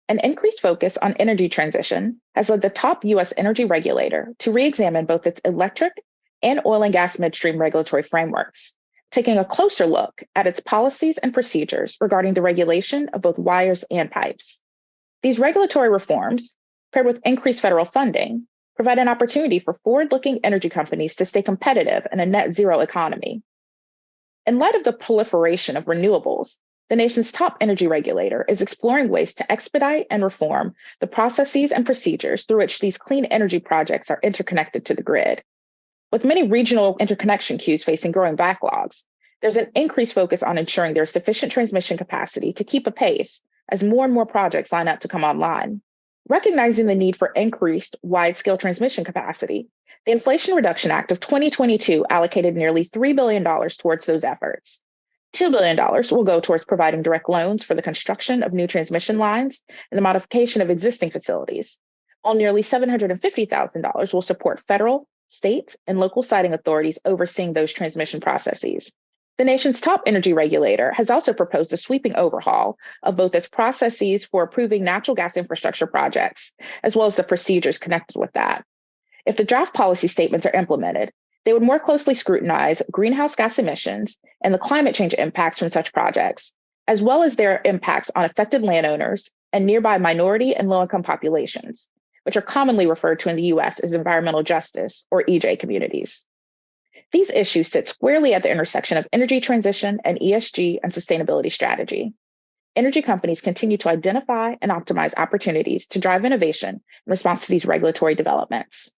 An increased focus on energy transition has led the top US energy regulator to re-examine both its electric and oil and gas midstream regulatory frameworks, taking a closer look at its policies and procedures regarding the regulation of both wires and pipes. These regulatory reforms, paired with increased federal funding, provide an opportunity for forward-looking energy companies to stay competitive in a net zero economy. In light of the proliferation of renewables, the nation's top energy regulator is exploring ways to expedite and reform the processes and procedures through which these clean energy projects are interconnected to the grid. With many regional interconnection queues facing growing backlogs, there's an increased focus on ensuring there's sufficient transmission capacity to keep apace as more and more projects line up to come online. Recognizing the need for increased wide-scale transmission capacity, the Inflation Reduction Act of 2022 allocated nearly $3 billion towards those efforts. $2 billion will go towards providing direct loans for the construction of new transmission lines and the modification of existing facilities, while nearly $750,000 will support federal, state, and local siting authorities overseeing those transmission processes. The nation's top energy regulator has also proposed a sweeping overhaul of both its processes for approving natural gas infrastructure projects, as well as the procedures connected with that. If the draft policy statements are implemented, they would more closely scrutinize greenhouse gas emissions and the climate change impacts from such projects, as well as their impacts on affected landowners and nearby minority and low-income populations, which are commonly referred to in the US as environmental justice or EJ communities. These issues sit squarely at the intersection of energy transition and ESG and sustainability strategy. Energy companies continue to identify and optimize opportunities to drive innovation in response to these regulatory developments.